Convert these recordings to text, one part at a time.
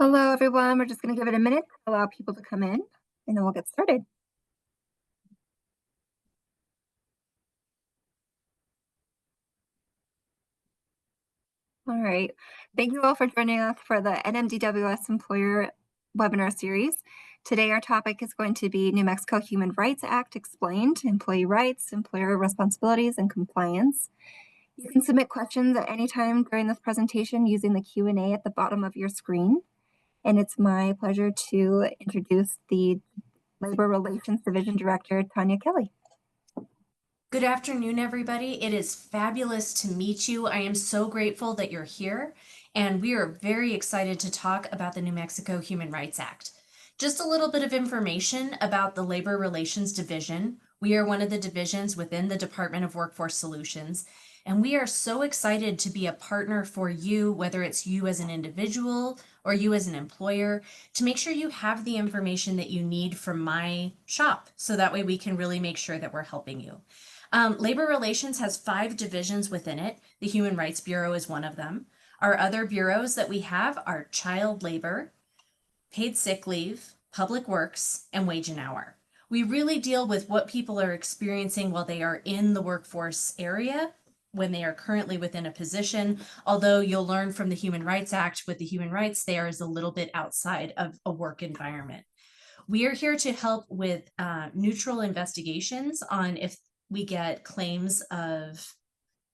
Hello, everyone. We're just going to give it a minute to allow people to come in, and then we'll get started. All right. Thank you all for joining us for the NMDWS Employer webinar series. Today, our topic is going to be New Mexico Human Rights Act Explained, Employee Rights, Employer Responsibilities, and Compliance. You can submit questions at any time during this presentation using the Q&A at the bottom of your screen. And it's my pleasure to introduce the Labor Relations Division Director, Tanya Kelly. Good afternoon, everybody. It is fabulous to meet you. I am so grateful that you're here, and we are very excited to talk about the New Mexico Human Rights Act. Just a little bit of information about the Labor Relations Division. We are one of the divisions within the Department of Workforce Solutions, and we are so excited to be a partner for you, whether it's you as an individual or you as an employer, to make sure you have the information that you need from my shop, so that way we can really make sure that we're helping you. Labor Relations has 5 divisions within it. The Human Rights Bureau is one of them. Our other bureaus that we have are child labor, paid sick leave, public works, and wage and hour. We really deal with what people are experiencing while they are in the workforce area, when they are currently within a position, although you'll learn from the Human Rights Act with the human rights there is a little bit outside of a work environment. We are here to help with neutral investigations on if we get claims of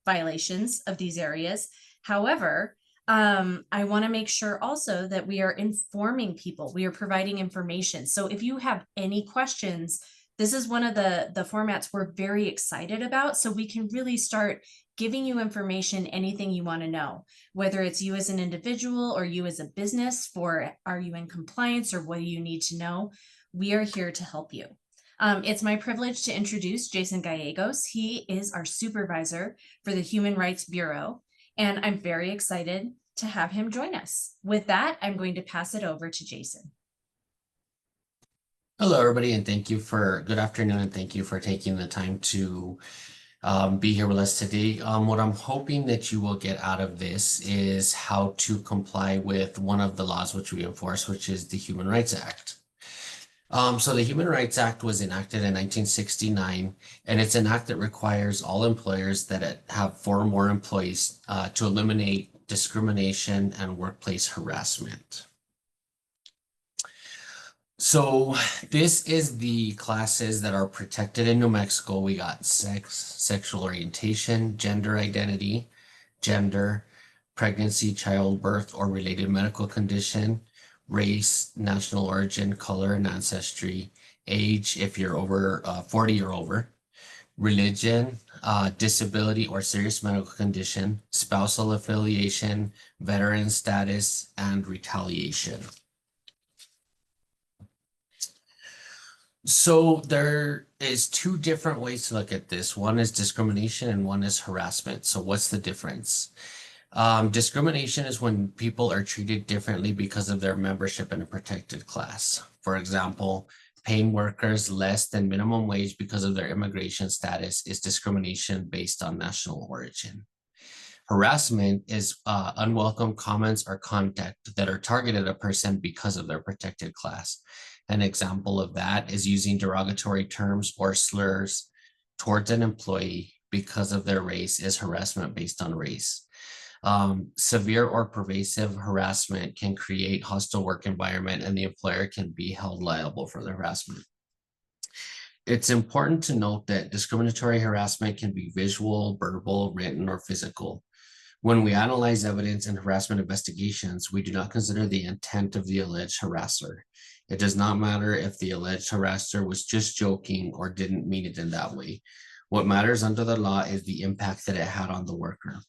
violations of these areas. However, I want to make sure also that we are informing people. We are providing information. So if you have any questions, this is one of the formats we're very excited about. So we can really start giving you information, anything you want to know, whether it's you as an individual or you as a business for, are you in compliance or what do you need to know? We are here to help you. It's my privilege to introduce Jason Gallegos. He is our supervisor for the Human Rights Bureau, and I'm very excited to have him join us. With that, I'm going to pass it over to Jason. Hello, everybody, and good afternoon, and thank you for taking the time to be here with us today. What I'm hoping that you will get out of this is how to comply with one of the laws which we enforce, which is the Human Rights Act. So the Human Rights Act was enacted in 1969, and it's an act that requires all employers that have 4 or more employees to eliminate discrimination and workplace harassment. So this is the classes that are protected in New Mexico. We got sex, sexual orientation, gender identity, gender, pregnancy, childbirth, or related medical condition, race, national origin, color, and ancestry, age, if you're over 40 or over, religion, disability or serious medical condition, spousal affiliation, veteran status, and retaliation. So there is 2 different ways to look at this. One is discrimination and one is harassment. So what's the difference? Discrimination is when people are treated differently because of their membership in a protected class. For example, paying workers less than minimum wage because of their immigration status is discrimination based on national origin. Harassment is unwelcome comments or conduct that are targeted at a person because of their protected class. An example of that is using derogatory terms or slurs towards an employee because of their race is harassment based on race. Severe or pervasive harassment can create hostile work environment, and the employer can be held liable for the harassment. It's important to note that discriminatory harassment can be visual, verbal, written, or physical. When we analyze evidence in harassment investigations, we do not consider the intent of the alleged harasser. It does not matter if the alleged harasser was just joking or didn't mean it in that way. What matters under the law is the impact that it had on the worker.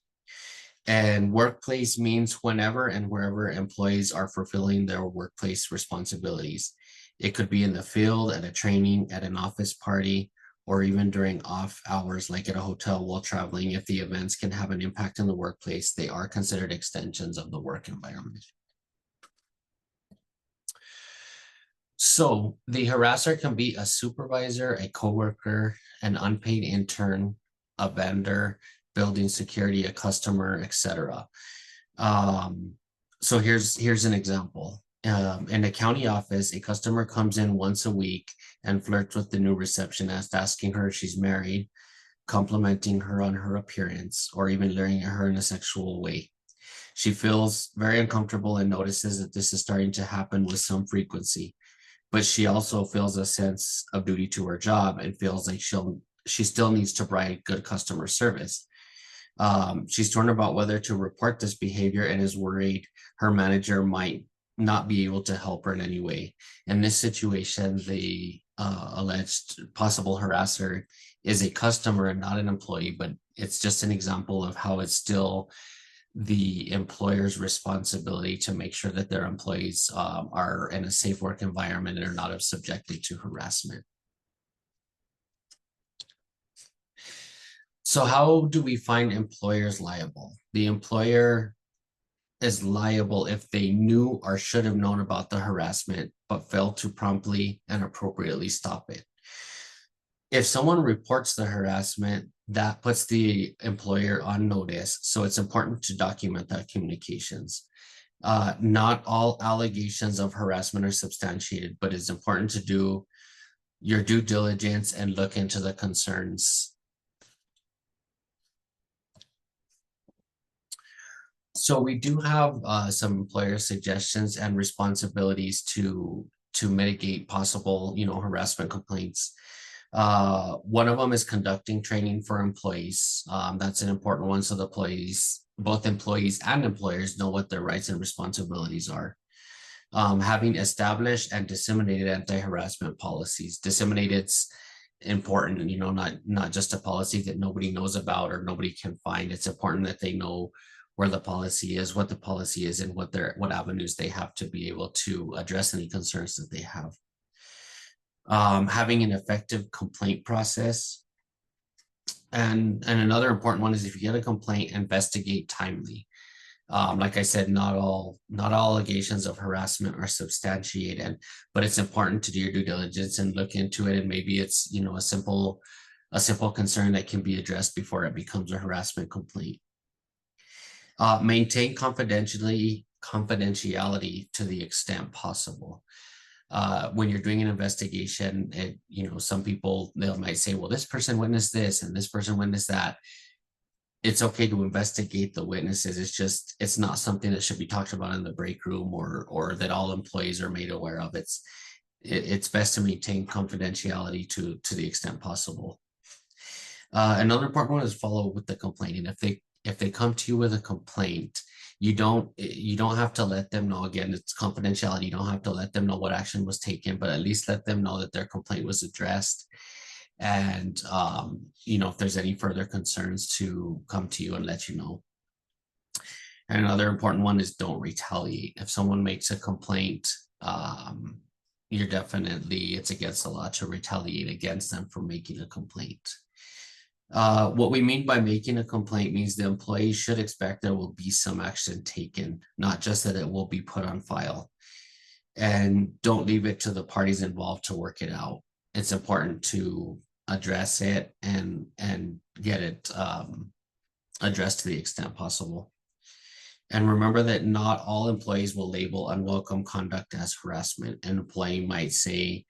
And workplace means whenever and wherever employees are fulfilling their workplace responsibilities. It could be in the field, at a training, at an office party, or even during off hours like at a hotel while traveling. If the events can have an impact in the workplace, they are considered extensions of the work environment. So the harasser can be a supervisor, a coworker, an unpaid intern, a vendor, building security, a customer, etc. So here's an example. in a county office, a customer comes in once a week and flirts with the new receptionist, asking her if she's married, complimenting her on her appearance, or even luring her in a sexual way. She feels very uncomfortable and notices that this is starting to happen with some frequency, but she also feels a sense of duty to her job and feels like she still needs to provide good customer service. She's torn about whether to report this behavior and is worried her manager might not be able to help her in any way. In this situation, the alleged possible harasser is a customer and not an employee, but it's just an example of how it's still the employer's responsibility to make sure that their employees are in a safe work environment and are not subjected to harassment. So how do we find employers liable? The employer is liable if they knew or should have known about the harassment, but failed to promptly and appropriately stop it. If someone reports the harassment, that puts the employer on notice. So it's important to document that communications. Not all allegations of harassment are substantiated, but it's important to do your due diligence and look into the concerns. So we do have some employer suggestions and responsibilities to mitigate possible, harassment complaints. One of them is conducting training for employees. That's an important one. So the both employees and employers know what their rights and responsibilities are. Having established and disseminated anti-harassment policies. Disseminated's important, not just a policy that nobody knows about or nobody can find. It's important that they know where the policy is, what the policy is, and what avenues they have to be able to address any concerns that they have. Having an effective complaint process. And another important one is if you get a complaint, investigate timely. Like I said, not all allegations of harassment are substantiated, but it's important to do your due diligence and look into it. And maybe it's, a simple concern that can be addressed before it becomes a harassment complaint. Maintain confidentiality to the extent possible. When you're doing an investigation, some people, they might say, well, this person witnessed this and this person witnessed that. It's okay to investigate the witnesses. It's not something that should be talked about in the break room or that all employees are made aware of. It's best to maintain confidentiality to the extent possible. Another important one is follow with the complaining. If they come to you with a complaint, you don't have to let them know. Again, it's confidentiality. You don't have to let them know what action was taken, but at least let them know that their complaint was addressed. And, if there's any further concerns, to come to you and let you know. And another important one is don't retaliate. If someone makes a complaint, it's against the law to retaliate against them for making a complaint. What we mean by making a complaint means the employee should expect there will be some action taken, not just that it will be put on file. And don't leave it to the parties involved to work it out. It's important to address it and get it addressed to the extent possible. And remember that not all employees will label unwelcome conduct as harassment. An employee might say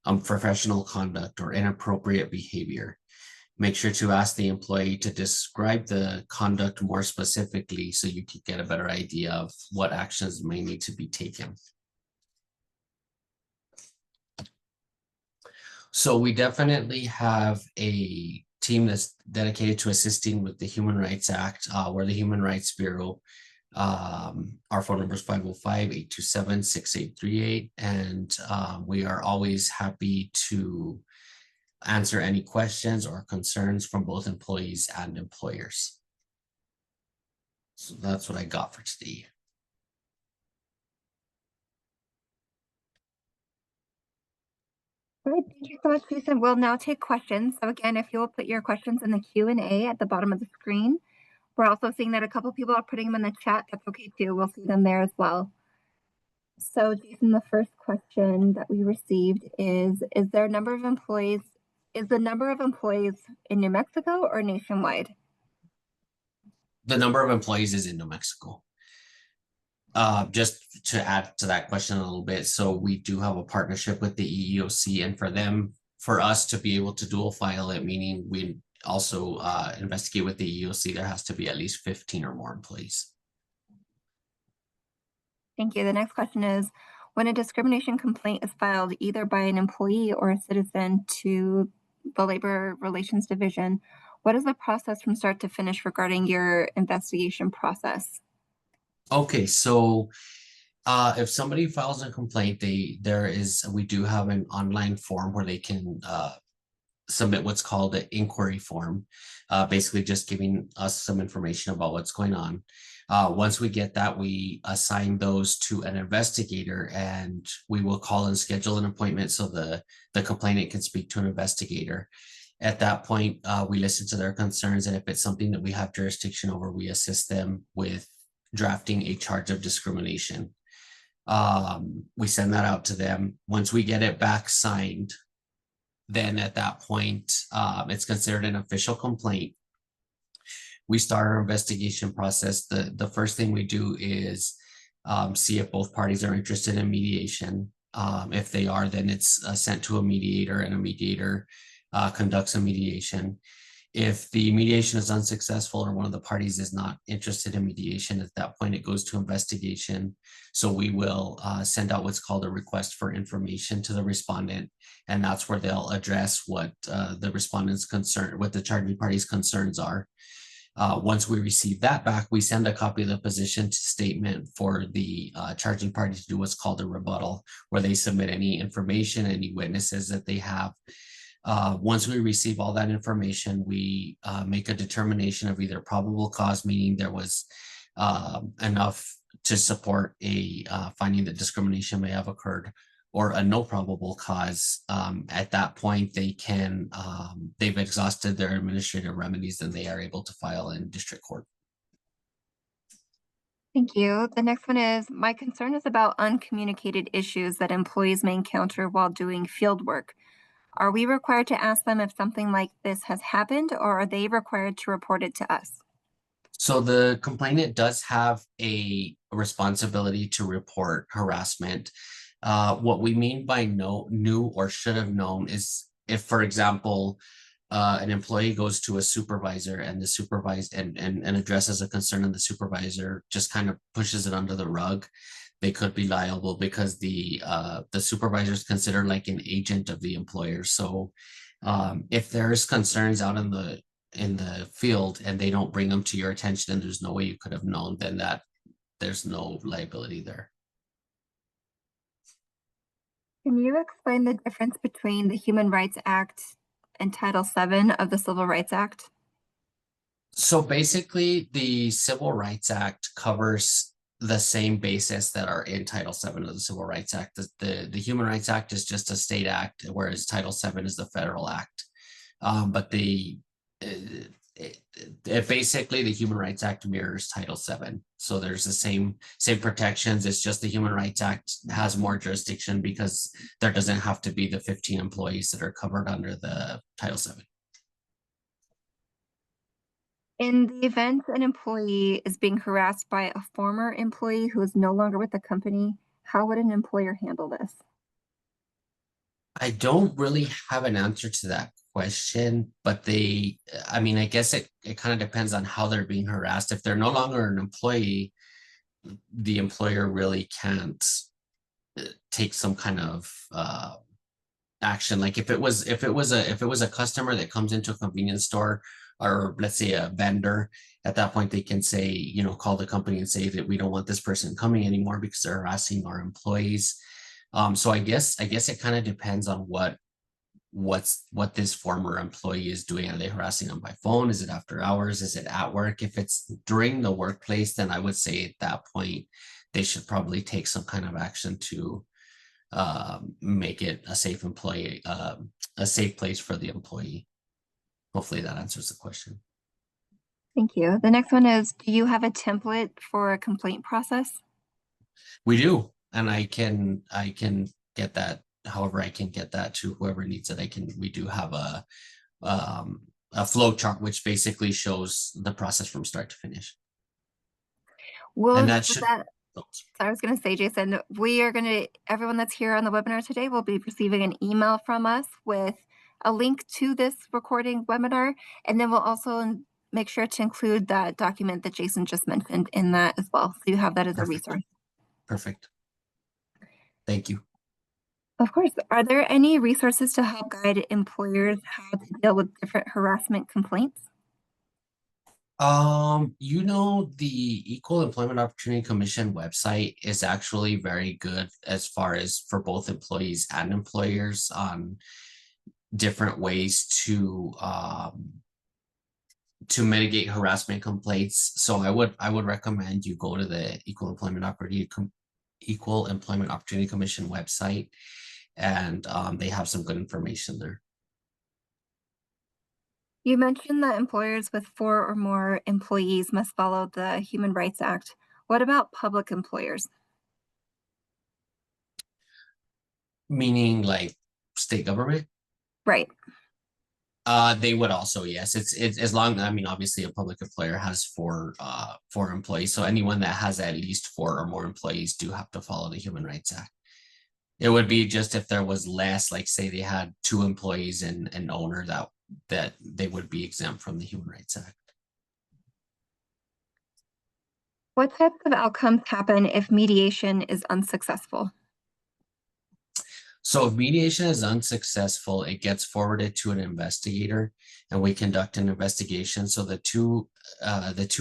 unprofessional conduct or inappropriate behavior. Make sure to ask the employee to describe the conduct more specifically so you can get a better idea of what actions may need to be taken. So we definitely have a team that's dedicated to assisting with the Human Rights Act. We're the Human Rights Bureau. Our phone number is 505-827-6838. And we are always happy to answer any questions or concerns from both employees and employers. So that's what I got for today. All right, thank you so much, Jason. We'll now take questions. So again, if you'll put your questions in the Q&A at the bottom of the screen. We're also seeing that a couple people are putting them in the chat. That's okay too. We'll see them there as well. So Jason, the first question that we received is the number of employees in New Mexico or nationwide? The number of employees is in New Mexico. Just to add to that question a little bit, so we do have a partnership with the EEOC, and for us to be able to dual file it, meaning we also investigate with the EEOC, there has to be at least 15 or more employees. Thank you. The next question is, when a discrimination complaint is filed either by an employee or a citizen to the Labor Relations Division, what is the process from start to finish regarding your investigation process? Okay, so if somebody files a complaint, we do have an online form where they can submit what's called an inquiry form, basically just giving us some information about what's going on. Once we get that, we assign those to an investigator, and we will call and schedule an appointment so the complainant can speak to an investigator. At that point, we listen to their concerns, and if it's something that we have jurisdiction over, we assist them with drafting a charge of discrimination. We send that out to them. Once we get it back signed, then at that point, it's considered an official complaint. We start our investigation process. The first thing we do is see if both parties are interested in mediation. If they are, then it's sent to a mediator, and a mediator conducts a mediation. If the mediation is unsuccessful or one of the parties is not interested in mediation, at that point it goes to investigation. So we will send out what's called a request for information to the respondent, and that's where they'll address what the respondent's concern, what the charging party's concerns are. Once we receive that back, we send a copy of the position statement for the charging party to do what's called a rebuttal, where they submit any information, any witnesses that they have. Once we receive all that information, we make a determination of either probable cause, meaning there was enough to support a finding that discrimination may have occurred, or a no probable cause. At that point, they've exhausted their administrative remedies, and they are able to file in district court. Thank you. The next one is, my concern is about uncommunicated issues that employees may encounter while doing field work. Are we required to ask them if something like this has happened, or are they required to report it to us? So the complainant does have a responsibility to report harassment. What we mean by knew or should have known is if, for example, an employee goes to a supervisor and the supervisor and addresses a concern, and the supervisor just kind of pushes it under the rug, they could be liable, because the supervisor is considered like an agent of the employer. So if there's concerns out in the field and they don't bring them to your attention, and there's no way you could have known, then there's no liability there. Can you explain the difference between the Human Rights Act and Title VII of the Civil Rights Act? So basically, the Civil Rights Act covers the same basis that are in Title VII of the Civil Rights Act. The Human Rights Act is just a state act, whereas Title VII is the federal act. But basically the Human Rights Act mirrors Title VII. So there's the same protections. It's just the Human Rights Act has more jurisdiction because there doesn't have to be the 15 employees that are covered under the Title VII. In the event an employee is being harassed by a former employee who is no longer with the company, how would an employer handle this? I don't really have an answer to that question, but I guess it kind of depends on how they're being harassed. If they're no longer an employee, the employer really can't take some kind of action. Like if it was a customer that comes into a convenience store, or let's say a vendor, at that point they can say, call the company and say that we don't want this person coming anymore because they're harassing our employees. So I guess it kind of depends on what this former employee is doing. Are they harassing them by phone? Is it after hours? Is it at work? If it's during the workplace, then I would say at that point they should probably take some kind of action to make it a safe place for the employee. Hopefully that answers the question. Thank you. The next one is, do you have a template for a complaint process? We do, and I can get that. However, I can get that to whoever needs it. We do have a flow chart which basically shows the process from start to finish. Will And that So I was going to say, Jason, everyone that's here on the webinar today will be receiving an email from us with a link to this recording webinar. And then we'll also make sure to include that document that Jason just mentioned in that as well. So you have that as a Perfect. resource. Perfect. Thank you. Of course. Are there any resources to help guide employers how to deal with different harassment complaints? The Equal Employment Opportunity Commission website is actually very good as far as for both employees and employers on different ways to mitigate harassment complaints. So I would recommend you go to the Equal Employment Opportunity Commission website, and they have some good information there. You mentioned that employers with 4 or more employees must follow the Human Rights Act. What about public employers? Meaning like state government? Right. They would also, yes. It's as long, I mean, obviously a public employer has four employees. So anyone that has at least 4 or more employees do have to follow the Human Rights Act. It would be just if there was less, like say they had 2 employees and an owner, that they would be exempt from the Human Rights Act. What types of outcomes happen if mediation is unsuccessful? So if mediation is unsuccessful, it gets forwarded to an investigator and we conduct an investigation. So the two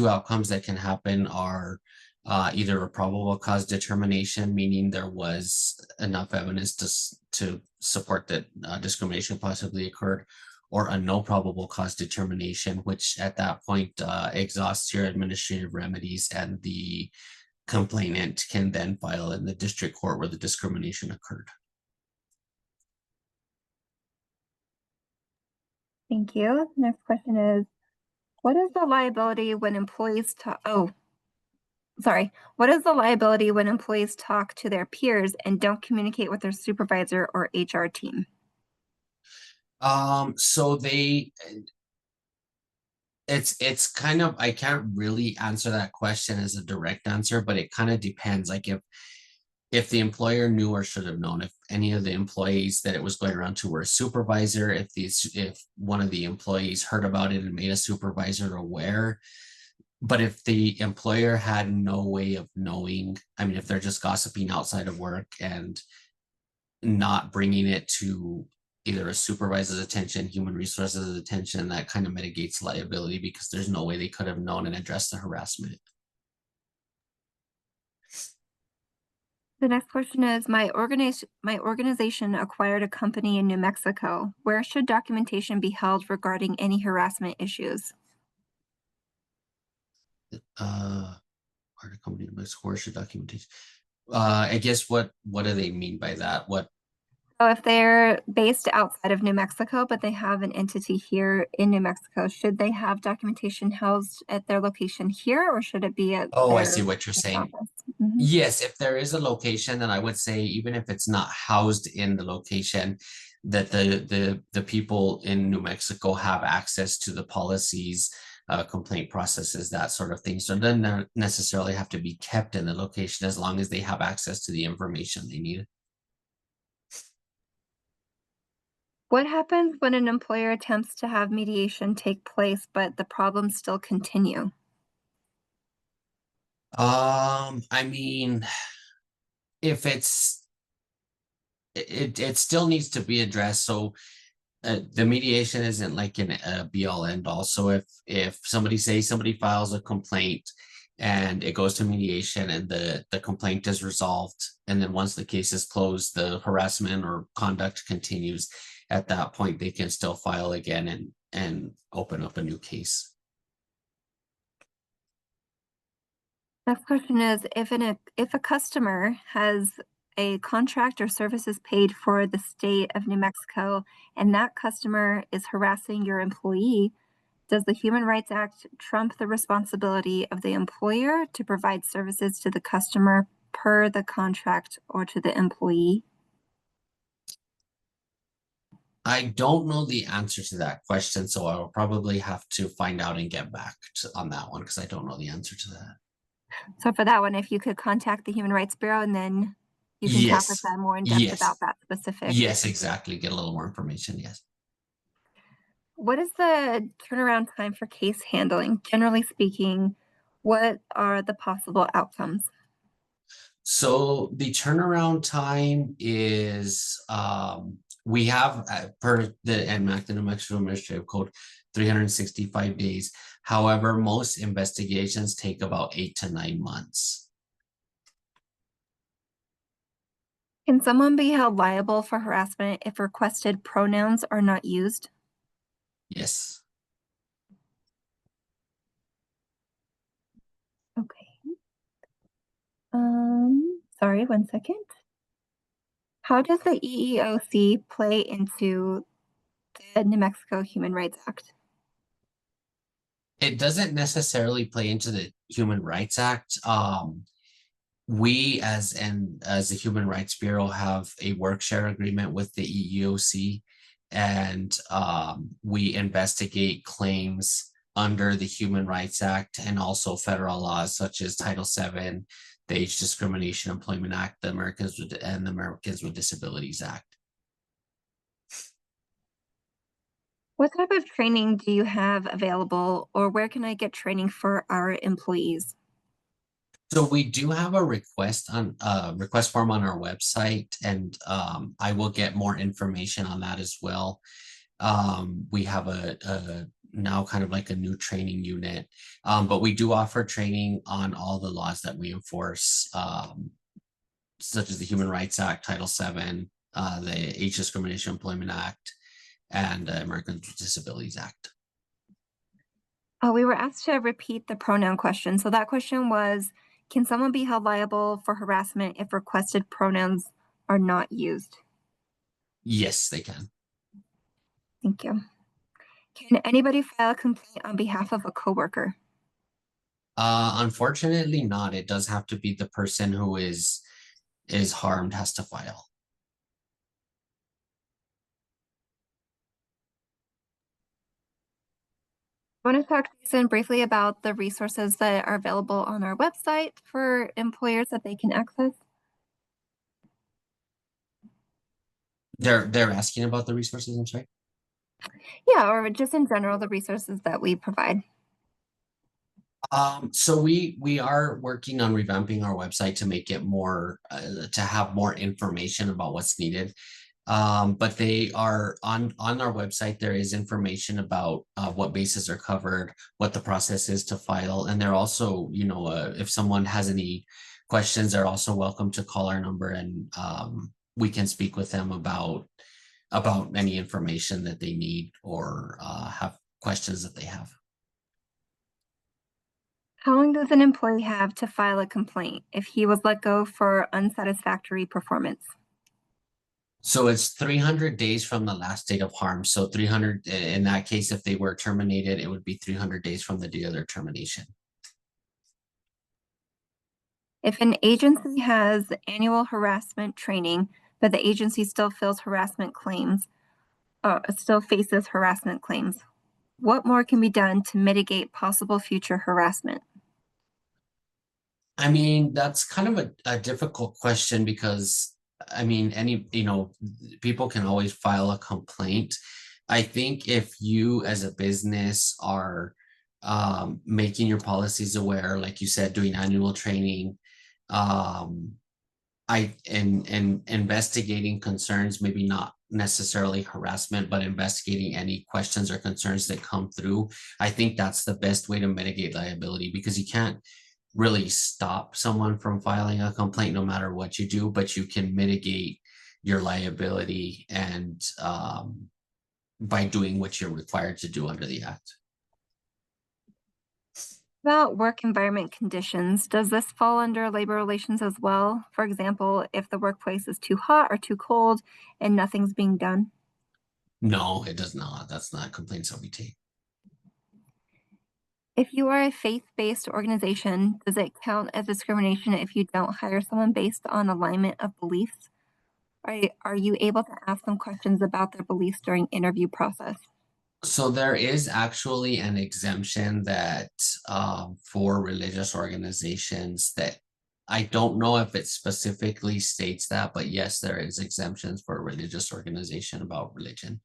outcomes that can happen are either a probable cause determination, meaning there was enough evidence to support that discrimination possibly occurred, or a no probable cause determination, which at that point exhausts your administrative remedies and the complainant can then file in the district court where the discrimination occurred. Thank you. Next question is, what is the liability when employees what is the liability when employees talk to their peers and don't communicate with their supervisor or HR team? So it's kind of, I can't really answer that question as a direct answer, but it kind of depends. Like if the employer knew or should have known, if any of the employees that it was going around to were a supervisor, if one of the employees heard about it and made a supervisor aware. But if the employer had no way of knowing, I mean, if they're just gossiping outside of work and not bringing it to either a supervisor's attention, human resources attention, that kind of mitigates liability because there's no way they could have known and addressed the harassment. The next question is, my organization acquired a company in New Mexico. Where should documentation be held regarding any harassment issues? Part of company where should documentation? I guess what do they mean by that? So if they're based outside of New Mexico, but they have an entity here in New Mexico, should they have documentation housed at their location here, or should it be at Oh, I their see what you're saying. office? Mhm. Yes, if there is a location, then I would say even if it's not housed in the location, that the people in New Mexico have access to the policies, complaint processes, that sort of thing. So it doesn't necessarily have to be kept in the location as long as they have access to the information they need. What happens when an employer attempts to have mediation take place, but the problems still continue? I mean, if it still needs to be addressed. So the mediation isn't like a be all end all. So if somebody files a complaint and it goes to mediation and the complaint is resolved, and then once the case is closed, the harassment or conduct continues, at that point they can still file again and open up a new case. Next question is, if a customer has a contract or services paid for the state of New Mexico and that customer is harassing your employee, does the Human Rights Act trump the responsibility of the employer to provide services to the customer per the contract or to the employee? I don't know the answer to that question, so I will probably have to find out and get back on that one because I don't know the answer to that. So for that one, if you could contact the Human Rights Bureau and then you can chat with Yes. them more in depth Yes. about that specific. Yes, exactly. Get a little more information. Yes. What is the turnaround time for case handling? Generally speaking, what are the possible outcomes? So the turnaround time is we have per the NMAC, the New Mexico Administrative Code, 365 days. However, most investigations take about 8 to 9 months. Can someone be held liable for harassment if requested pronouns are not used? Yes. Okay. Sorry, one second. How does the EEOC play into the New Mexico Human Rights Act? It doesn't necessarily play into the Human Rights Act. We as the Human Rights Bureau have a work share agreement with the EEOC, and we investigate claims under the Human Rights Act and also federal laws such as Title VII, the Age Discrimination Employment Act, the Americans with Disabilities Act. What type of training do you have available, or where can I get training for our employees? So we do have a request form on our website, and I will get more information on that as well. We have a now kind of like a new training unit, but we do offer training on all the laws that we enforce, such as the Human Rights Act, Title VII, the Age Discrimination Employment Act, and the Americans with Disabilities Act. Oh, we were asked to repeat the pronoun question. So that question was, can someone be held liable for harassment if requested pronouns are not used? Yes, they can. Thank you. Can anybody file a complaint on behalf of a coworker? Unfortunately not. It does have to be the person who is harmed has to file. I want to talk, Jason, briefly about the resources that are available on our website for employers that they can access. They're asking about the resources, I'm sorry. Yeah, or just in general, the resources that we provide. So we are working on revamping our website to make it more to have more information about what's needed. But they are on our website. There is information about what bases are covered, what the process is to file, and they're also, if someone has any questions, they're also welcome to call our number, and we can speak with them about any information that they need or have questions that they have. How long does an employee have to file a complaint if he was let go for unsatisfactory performance? So it's 300 days from the last date of harm. So 300, in that case, if they were terminated, it would be 300 days from the date of their termination. If an agency has annual harassment training, but the agency still faces harassment claims, what more can be done to mitigate possible future harassment? I mean, that's kind of a difficult question because, I mean, people can always file a complaint. I think if you as a business are making your policies aware, like you said, doing annual training, um, and investigating concerns, maybe not necessarily harassment, but investigating any questions or concerns that come through. I think that's the best way to mitigate liability, because you can't really stop someone from filing a complaint no matter what you do, but you can mitigate your liability and by doing what you're required to do under the act. About work environment conditions, does this fall under labor relations as well? For example, if the workplace is too hot or too cold and nothing's being done? No, it does not. That's not complaints that we take. If you are a faith-based organization, does it count as discrimination if you don't hire someone based on alignment of beliefs? Are you able to ask them questions about their beliefs during interview process? So there is actually an exemption that for religious organizations that I don't know if it specifically states that, but yes, there is exemptions for a religious organization about religion.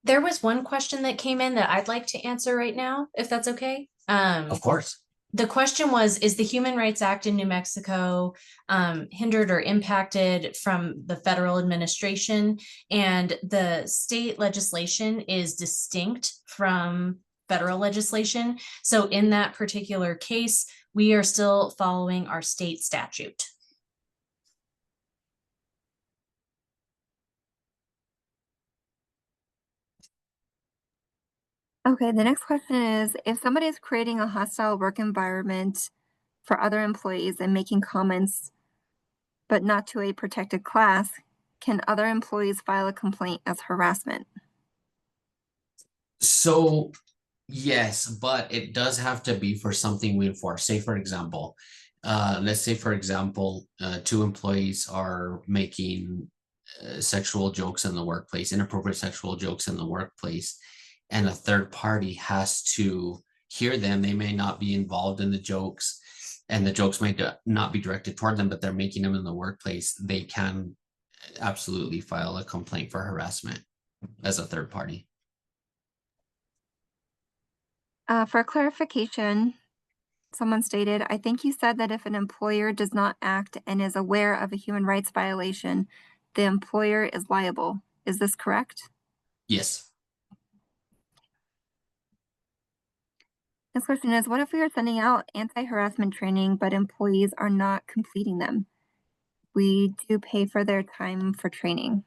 There was one question that came in that I'd like to answer right now, if that's okay. Of course. The question was, is the Human Rights Act in New Mexico hindered or impacted from the federal administration? And the state legislation is distinct from federal legislation. So in that particular case, we are still following our state statute. Okay, the next question is, if somebody is creating a hostile work environment for other employees and making comments, but not to a protected class, can other employees file a complaint as harassment? So yes, but it does have to be for something we enforce. Say, for example, let's say, for example, two employees are making sexual jokes in the workplace, inappropriate sexual jokes in the workplace, and a third party has to hear them. They may not be involved in the jokes, and the jokes might not be directed toward them, but they're making them in the workplace. They can absolutely file a complaint for harassment as a third party. For clarification, someone stated, I think you said that if an employer does not act and is aware of a human rights violation, the employer is liable. Is this correct? Yes. This question is, what if we are sending out anti-harassment training, but employees are not completing them? We do pay for their time for training.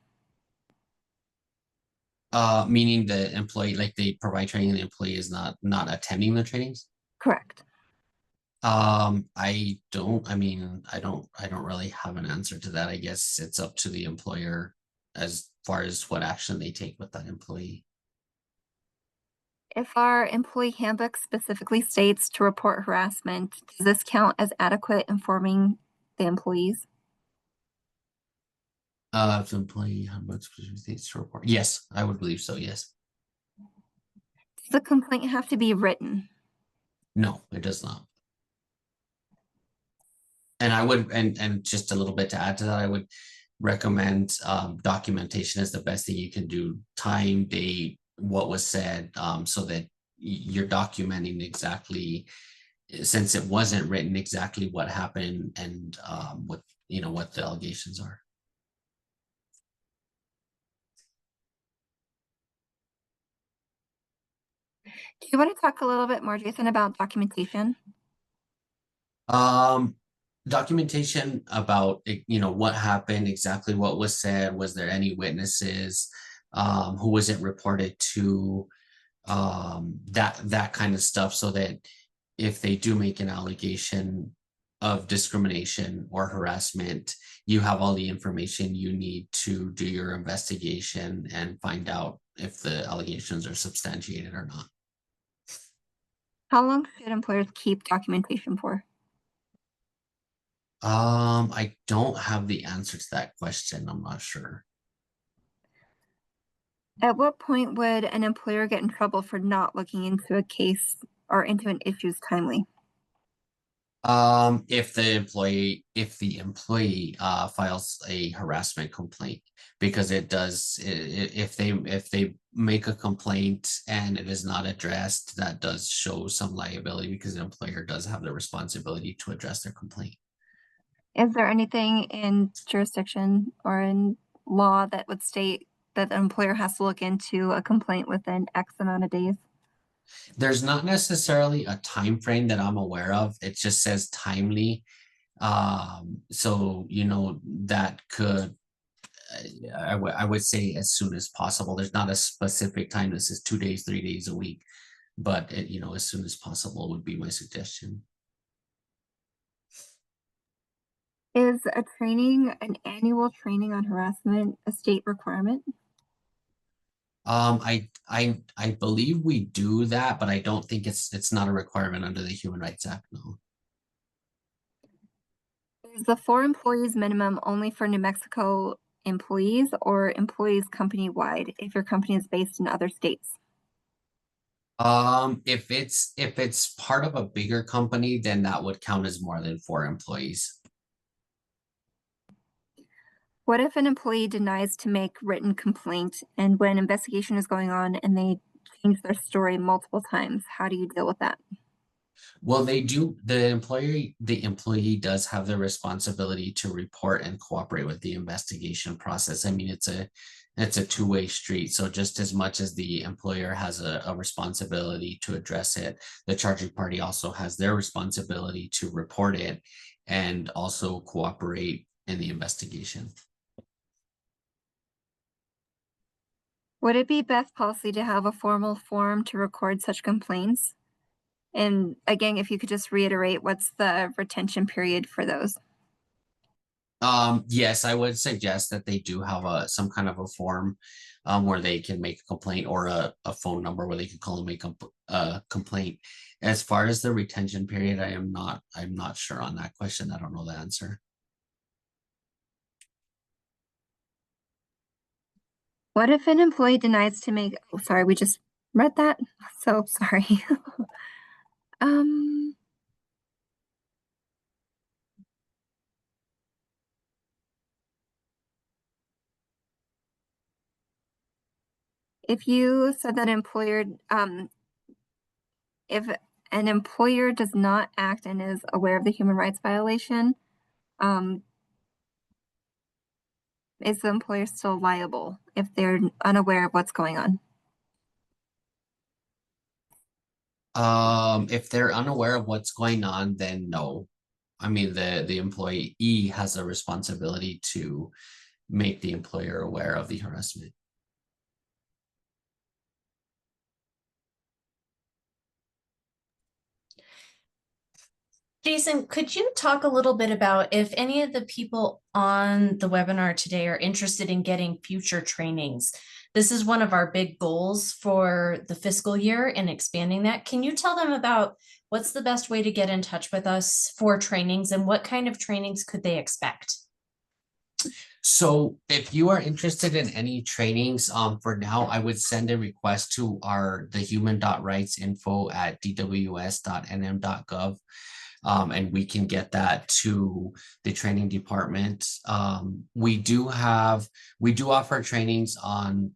Meaning the employee, like they provide training, the employee is not attending the trainings. Correct. I don't, I don't really have an answer to that. I guess it's up to the employer as far as what action they take with that employee. If our employee handbook specifically states to report harassment, does this count as adequate informing the employees? If the employee handbook specifically states to report, yes, I would believe so. Yes. Does the complaint have to be written? No, it does not. And I would, and just a little bit to add to that, I would recommend documentation is the best thing you can do. Time, date, what was said, so that you're documenting exactly, since it wasn't written, exactly what happened and what what the allegations are. Do you want to talk a little bit more, Jason, about documentation? Documentation about what happened, exactly what was said, was there any witnesses, who was it reported to, that kind of stuff, so that if they do make an allegation of discrimination or harassment, you have all the information you need to do your investigation and find out if the allegations are substantiated or not. How long should employers keep documentation for? I don't have the answer to that question. I'm not sure. At what point would an employer get in trouble for not looking into a case or into an issues timely? If the employee files a harassment complaint, because it does, if they make a complaint and it is not addressed, that does show some liability, because the employer does have the responsibility to address their complaint. Is there anything in jurisdiction or in law that would state that the employer has to look into a complaint within X amount of days? There's not necessarily a time frame that I'm aware of. It just says timely. So that could, I would say as soon as possible. There's not a specific time that says 2 days, 3 days, a week, but as soon as possible would be my suggestion. Is an annual training on harassment a state requirement? I believe we do that, but I don't think it's not a requirement under the Human Rights Act. No. Is the 4 employees minimum only for New Mexico employees or employees company-wide if your company is based in other states? If it's part of a bigger company, then that would count as more than 4 employees. What if an employee denies to make written complaint and when investigation is going on and they change their story multiple times? How do you deal with that? Well, the employee does have the responsibility to report and cooperate with the investigation process. I mean, it's a two-way street. So just as much as the employer has a responsibility to address it, the charging party also has their responsibility to report it and also cooperate in the investigation. Would it be best policy to have a formal form to record such complaints? And again, if you could just reiterate, what's the retention period for those? Yes, I would suggest that they do have some kind of a form where they can make a complaint or a phone number where they can call and make a complaint. As far as the retention period, I'm not sure on that question. I don't know the answer. What if an employee denies to make, oh, sorry, we just read that. So sorry. Um, if you said that if an employer does not act and is aware of the human rights violation, um, is the employer still liable if they're unaware of what's going on? If they're unaware of what's going on, then no. I mean, the employee has a responsibility to make the employer aware of the harassment. Jason, could you talk a little bit about if any of the people on the webinar today are interested in getting future trainings? This is one of our big goals for the fiscal year and expanding that. Can you tell them about what's the best way to get in touch with us for trainings and what kind of trainings could they expect? So if you are interested in any trainings, for now, I would send a request to the human.rightsinfo@dws.nm.gov. And we can get that to the training department. We do offer trainings on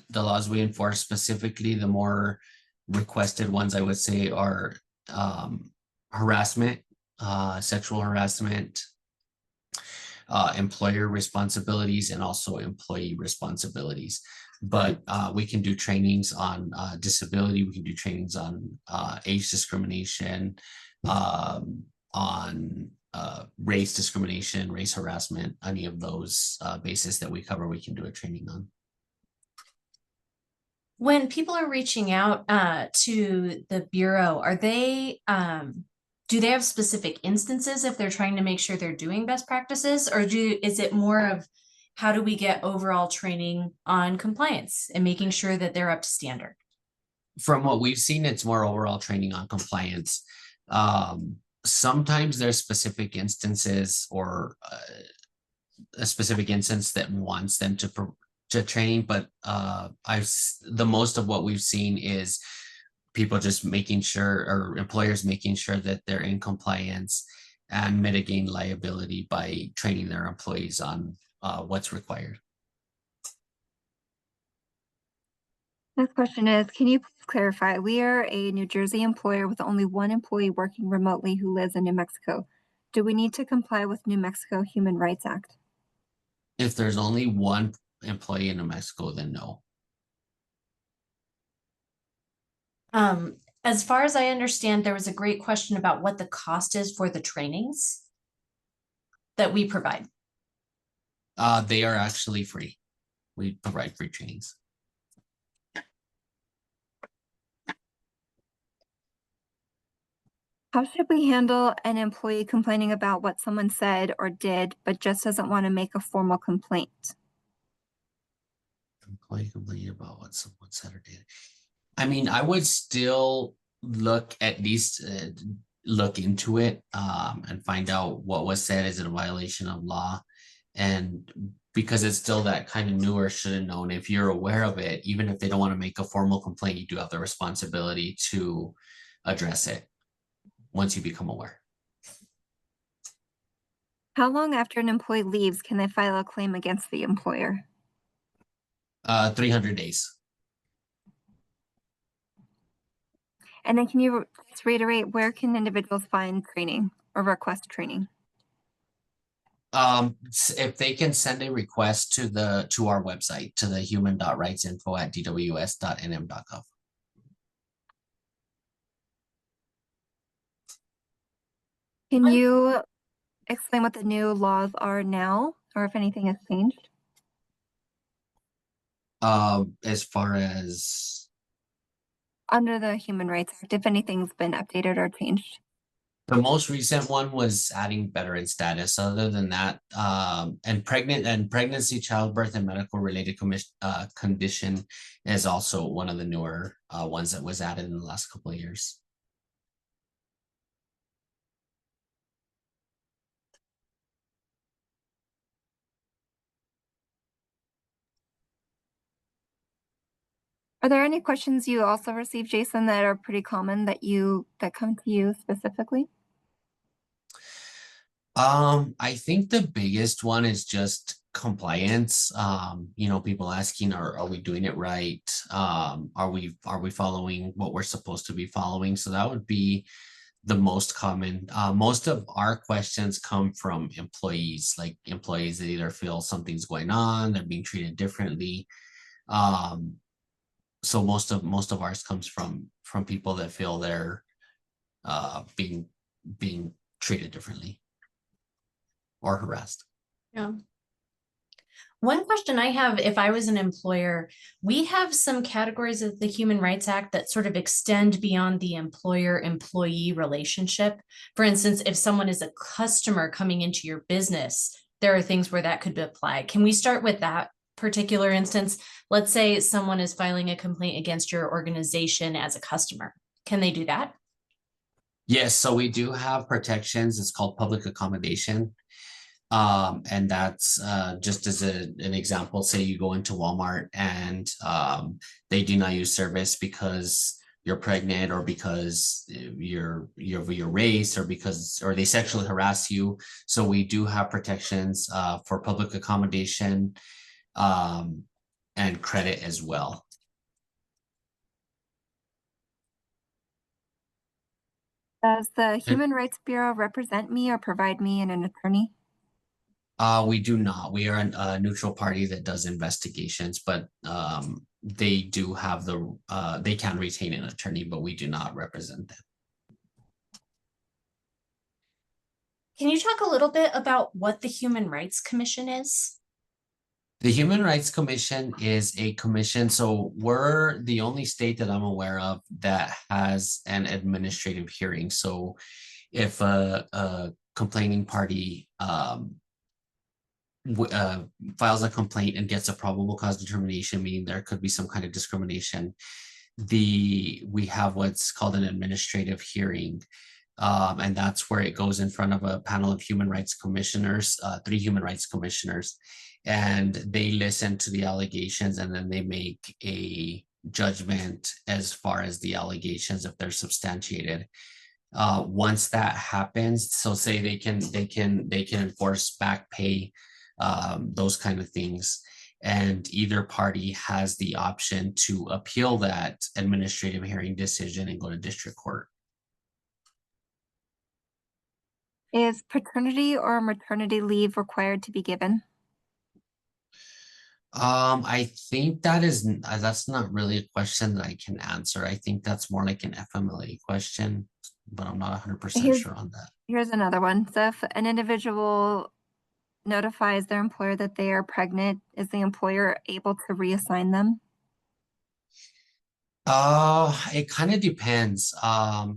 the laws we enforce. Specifically, the more requested ones I would say are harassment, sexual harassment, employer responsibilities, and also employee responsibilities. But we can do trainings on disability. We can do trainings on age discrimination, on race discrimination, race harassment, any of those bases that we cover, we can do a training on. When people are reaching out to the Bureau, are they do they have specific instances if they're trying to make sure they're doing best practices, or is it more of how do we get overall training on compliance and making sure that they're up to standard? From what we've seen, it's more overall training on compliance. Sometimes there's specific instances or a specific instance that wants them to train, but the most of what we've seen is people just making sure, or employers making sure that they're in compliance and mitigating liability by training their employees on what's required. Next question is, can you please clarify? We are a New Jersey employer with only one employee working remotely who lives in New Mexico. Do we need to comply with New Mexico Human Rights Act? If there's only one employee in New Mexico, then no. As far as I understand, there was a great question about what the cost is for the trainings that we provide. They are actually free. We provide free trainings. How should we handle an employee complaining about what someone said or did, but just doesn't want to make a formal complaint? Employee complaining about what someone said or did. I mean, I would still look at least look into it and find out what was said. Is it a violation of law? And because it's still that kind of newer, should have known. If you're aware of it, even if they don't want to make a formal complaint, you do have the responsibility to address it once you become aware. How long after an employee leaves can they file a claim against the employer? 300 days. And then can you just reiterate, where can individuals find training or request training? If they can send a request to our website, to the human.rightsinfo@dws.nm.gov. Can you explain what the new laws are now, or if anything has changed? As far as Under the Human Rights Act, if anything's been updated or changed? the most recent one was adding veteran status. Other than that, and pregnancy, childbirth, and medical related condition is also one of the newer ones that was added in the last couple of years. Are there any questions you also received, Jason, that are pretty common that come to you specifically? I think the biggest one is just compliance. People asking, are we doing it right? Are we following what we're supposed to be following? So that would be the most common. Most of our questions come from employees, like employees that either feel something's going on, they're being treated differently. So most of ours comes from people that feel they're being treated differently or harassed. Yeah. One question I have, if I was an employer, we have some categories of the Human Rights Act that sort of extend beyond the employer-employee relationship. For instance, if someone is a customer coming into your business, there are things where that could apply. Can we start with that particular instance? Let's say someone is filing a complaint against your organization as a customer. Can they do that? Yes, so we do have protections. It's called public accommodation. And that's just as an example, say you go into Walmart and they deny you service because you're pregnant, or because you're your race, or they sexually harass you. So we do have protections for public accommodation and credit as well. Does the Human Rights Bureau represent me or provide me an attorney? We do not. We are a neutral party that does investigations, but they do have they can retain an attorney, but we do not represent them. Can you talk a little bit about what the Human Rights Commission is? The Human Rights Commission is a commission. So we're the only state that I'm aware of that has an administrative hearing. So if a complaining party files a complaint and gets a probable cause determination, meaning there could be some kind of discrimination, we have what's called an administrative hearing. And that's where it goes in front of a panel of human rights commissioners, 3 human rights commissioners, and they listen to the allegations, and then they make a judgment as far as the allegations, if they're substantiated. Once that happens, so say they can enforce back pay, those kind of things, and either party has the option to appeal that administrative hearing decision and go to district court. Is paternity or maternity leave required to be given? I think that's not really a question that I can answer. I think that's more like an FMLA question, but I'm not 100% sure on that. Here's another one. So if an individual notifies their employer that they are pregnant, is the employer able to reassign them? It kind of depends.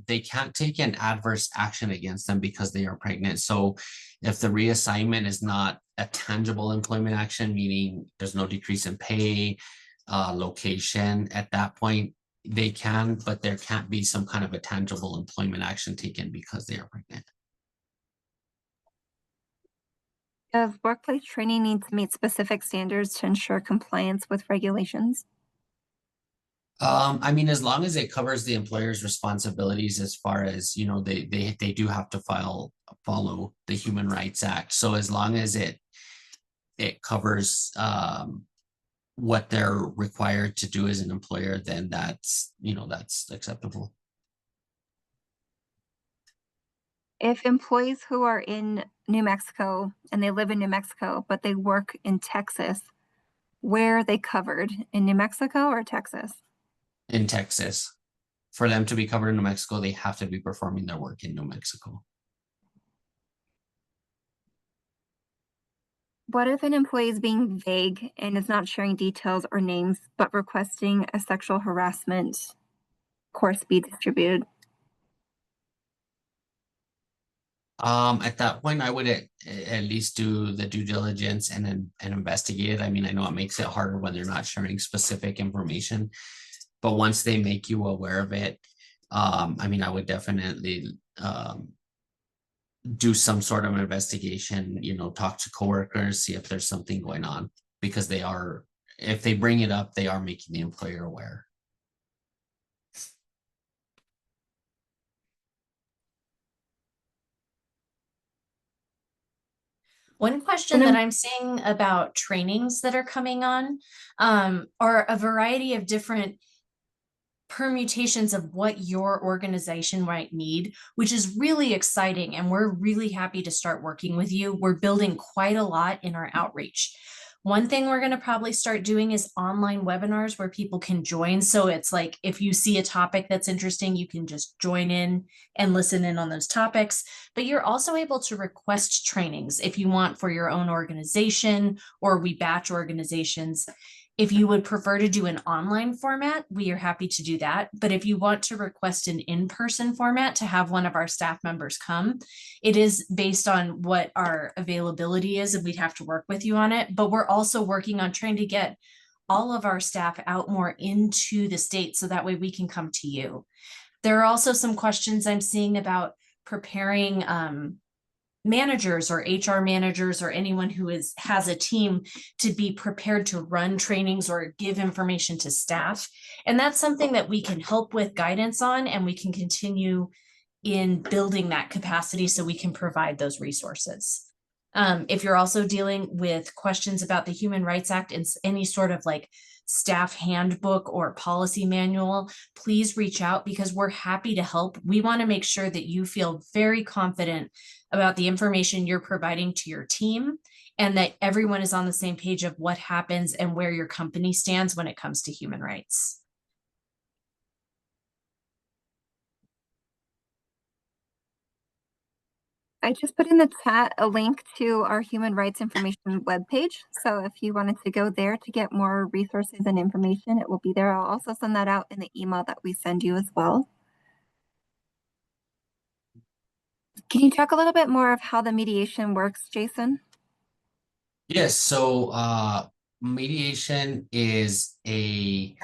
They can't take an adverse action against them because they are pregnant. So if the reassignment is not a tangible employment action, meaning there's no decrease in pay, location, at that point, they can, but there can't be some kind of a tangible employment action taken because they are pregnant. Does workplace training need to meet specific standards to ensure compliance with regulations? I mean, as long as it covers the employer's responsibilities as far as, you know, they do have to follow the Human Rights Act. So as long as it covers what they're required to do as an employer, then that's, you know, that's acceptable. If employees who are in New Mexico and they live in New Mexico, but they work in Texas, where are they covered? In New Mexico or Texas? In Texas, for them to be covered in New Mexico, they have to be performing their work in New Mexico. What if an employee is being vague and is not sharing details or names, but requesting a sexual harassment course be distributed? At that point, I would at least do the due diligence and investigate it. I mean, I know it makes it harder when they're not sharing specific information, but once they make you aware of it, I mean, I would definitely do some sort of investigation, you know, talk to coworkers, see if there's something going on, because if they bring it up, they are making the employer aware. One question that I'm seeing about trainings that are coming on are a variety of different permutations of what your organization might need, which is really exciting. And we're really happy to start working with you. We're building quite a lot in our outreach. One thing we're going to probably start doing is online webinars where people can join. So it's like if you see a topic that's interesting, you can just join in and listen in on those topics. But you're also able to request trainings if you want for your own organization, or we batch organizations. If you would prefer to do an online format, we are happy to do that. But if you want to request an in-person format to have one of our staff members come, it is based on what our availability is, and we'd have to work with you on it. But we're also working on trying to get all of our staff out more into the state so that way we can come to you. There are also some questions I'm seeing about preparing managers or HR managers or anyone who has a team to be prepared to run trainings or give information to staff. And that's something that we can help with guidance on, and we can continue in building that capacity so we can provide those resources. If you're also dealing with questions about the Human Rights Act and any sort of like staff handbook or policy manual, please reach out because we're happy to help. We want to make sure that you feel very confident about the information you're providing to your team and that everyone is on the same page of what happens and where your company stands when it comes to human rights. I just put in the chat a link to our human rights information webpage. So if you wanted to go there to get more resources and information, it will be there. I'll also send that out in the email that we send you as well. Can you talk a little bit more of how the mediation works, Jason? Yes, so mediation is a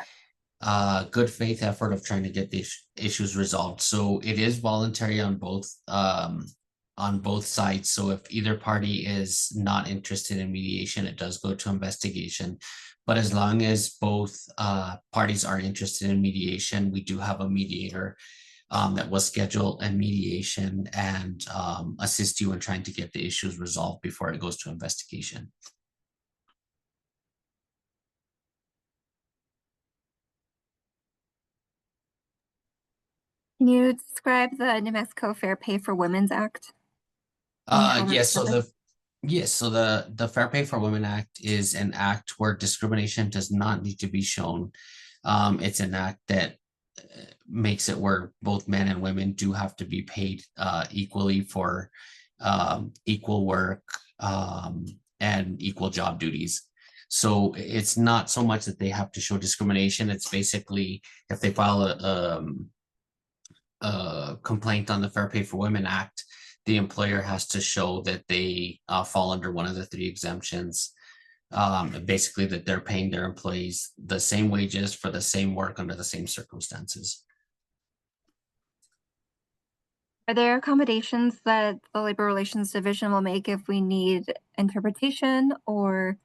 good faith effort of trying to get the issues resolved. So it is voluntary on both sides. So if either party is not interested in mediation, it does go to investigation. But as long as both parties are interested in mediation, we do have a mediator that will schedule a mediation and assist you in trying to get the issues resolved before it goes to investigation. Can you describe the New Mexico Fair Pay for Women's Act? Yes, so the Fair Pay for Women Act is an act where discrimination does not need to be shown. It's an act that makes it where both men and women do have to be paid equally for equal work and equal job duties. So it's not so much that they have to show discrimination. It's basically if they file a complaint on the Fair Pay for Women Act, the employer has to show that they fall under one of the three exemptions Basically that they're paying their employees the same wages for the same work under the same circumstances. Are there accommodations that the Labor Relations Division will make if we need interpretation or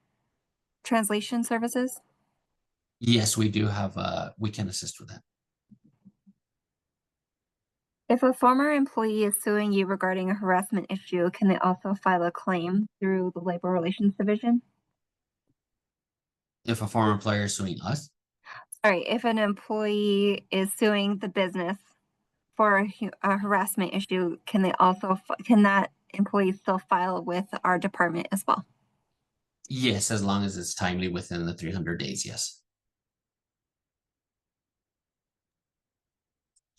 translation services? Yes, we do have, we can assist with that. If a former employee is suing you regarding a harassment issue, can they also file a claim through the Labor Relations Division? If a former employer is suing us, Sorry, if an employee is suing the business for a harassment issue, can they also can that employee still file with our department as well? yes, as long as it's timely within the 300 days, yes.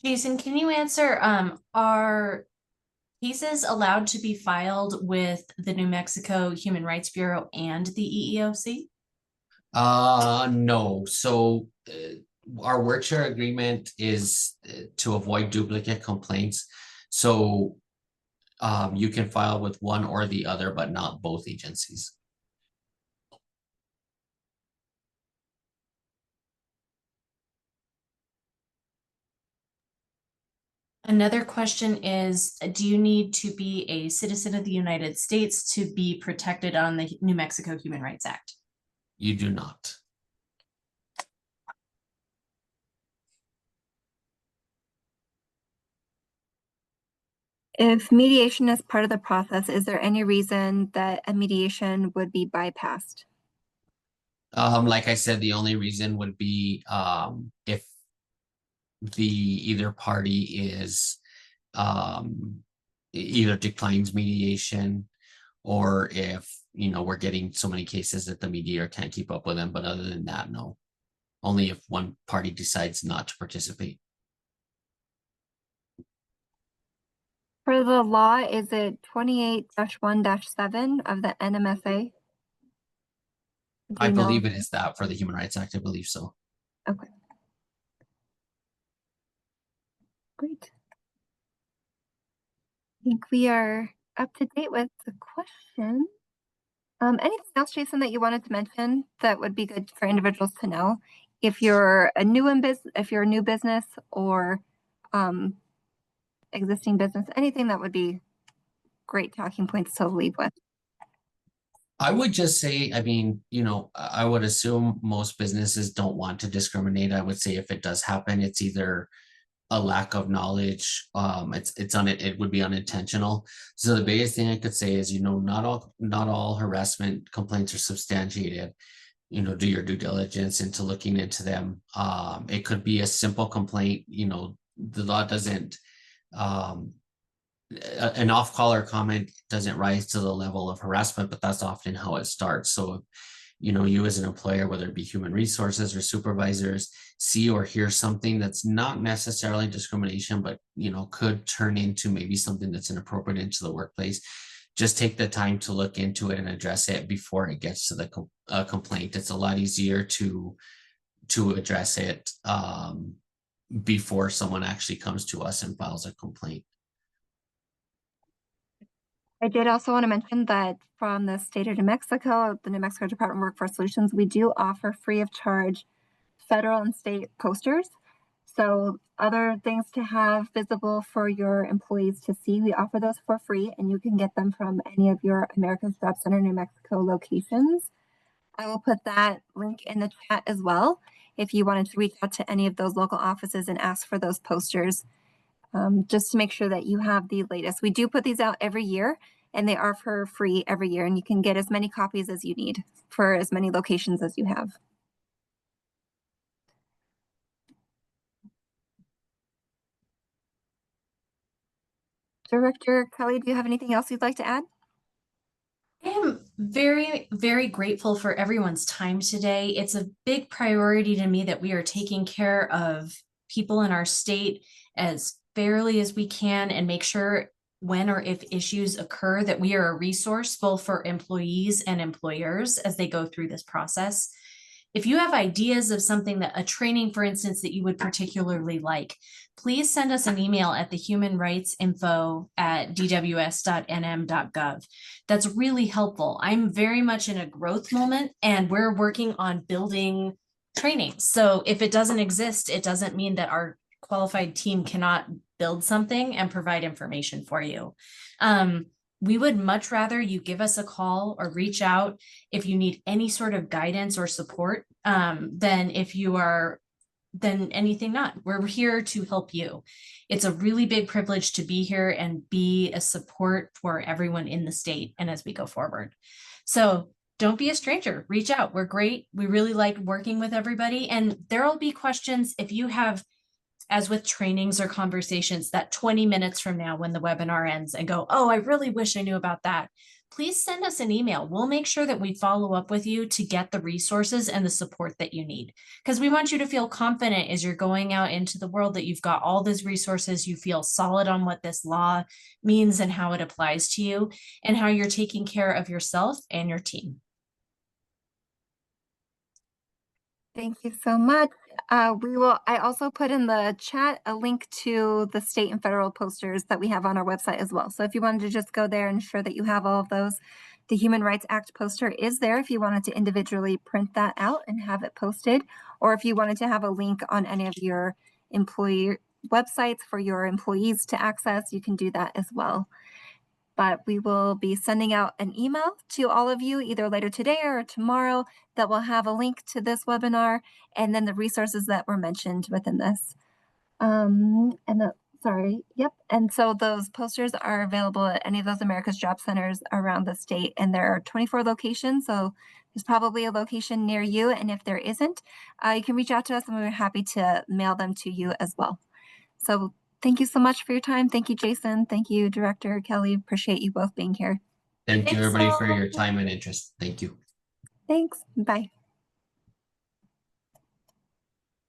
Jason, can you answer, are cases allowed to be filed with the New Mexico Human Rights Bureau and the EEOC? No. So our work share agreement is to avoid duplicate complaints. So you can file with one or the other, but not both agencies. Another question is, do you need to be a citizen of the United States to be protected on the New Mexico Human Rights Act? You do not. If mediation is part of the process, is there any reason that a mediation would be bypassed? Like I said, the only reason would be if the either party is either declines mediation, or if we're getting so many cases that the mediator can't keep up with them. But other than that, no. Only if one party decides not to participate. For the law, is it 28-1-7 of the NMSA? Do I you know? believe it is that for the Human Rights Act. I believe so. Okay. Great. I think we are up to date with the question. Anything else, Jason, that you wanted to mention that would be good for individuals to know? If you're a new if you're a new business or existing business, anything that would be great talking points to leave with. I would just say, I mean, I would assume most businesses don't want to discriminate. I would say if it does happen, it's either a lack of knowledge. It would be unintentional. So the biggest thing I could say is, not all harassment complaints are substantiated. Do your due diligence into looking into them. It could be a simple complaint. The law doesn't, an off-color comment doesn't rise to the level of harassment, but that's often how it starts. So, you as an employer, whether it be human resources or supervisors, see or hear something that's not necessarily discrimination, but, could turn into maybe something that's inappropriate into the workplace. Just take the time to look into it and address it before it gets to the complaint. It's a lot easier to address it before someone actually comes to us and files a complaint. I did also want to mention that from the state of New Mexico, the New Mexico Department of Workforce Solutions, we do offer free of charge federal and state posters. So other things to have visible for your employees to see, we offer those for free, and you can get them from any of your America's Job Center New Mexico locations. I will put that link in the chat as well if you wanted to reach out to any of those local offices and ask for those posters, just to make sure that you have the latest. We do put these out every year, and they are for free every year, and you can get as many copies as you need for as many locations as you have. Director Kelly, do you have anything else you'd like to add? I am very, very grateful for everyone's time today. It's a big priority to me that we are taking care of people in our state as fairly as we can and make sure when or if issues occur that we are a resource both for employees and employers as they go through this process. If you have ideas of something that a training, for instance, that you would particularly like, please send us an email at thehumanrightsinfo@dws.nm.gov. That's really helpful. I'm very much in a growth moment and we're working on building training. So if it doesn't exist, it doesn't mean that our qualified team cannot build something and provide information for you. We would much rather you give us a call or reach out if you need any sort of guidance or support than anything not. We're here to help you. It's a really big privilege to be here and be a support for everyone in the state and as we go forward. So don't be a stranger, reach out. We're great. We really like working with everybody. And there'll be questions if you have, as with trainings or conversations, that 20 minutes from now when the webinar ends and go, oh, I really wish I knew about that. Please send us an email. We'll make sure that we follow up with you to get the resources and the support that you need. Because we want you to feel confident as you're going out into the world that you've got all these resources, you feel solid on what this law means and how it applies to you and how you're taking care of yourself and your team. Thank you so much. I also put in the chat a link to the state and federal posters that we have on our website as well. So if you wanted to just go there and ensure that you have all of those, the Human Rights Act poster is there if you wanted to individually print that out and have it posted, or if you wanted to have a link on any of your employee websites for your employees to access, you can do that as well. But we will be sending out an email to all of you either later today or tomorrow that will have a link to this webinar and then the resources that were mentioned within this. And so those posters are available at any of those America's Job Centers around the state, and there are 24 locations. So there's probably a location near you. And if there isn't, you can reach out to us and we're happy to mail them to you as well. So thank you so much for your time. Thank you, Jason. Thank you, Director Kelly. Appreciate you both being here. Thank you, Thanks everybody, for all. your time and interest. Thank you. Thanks. Bye.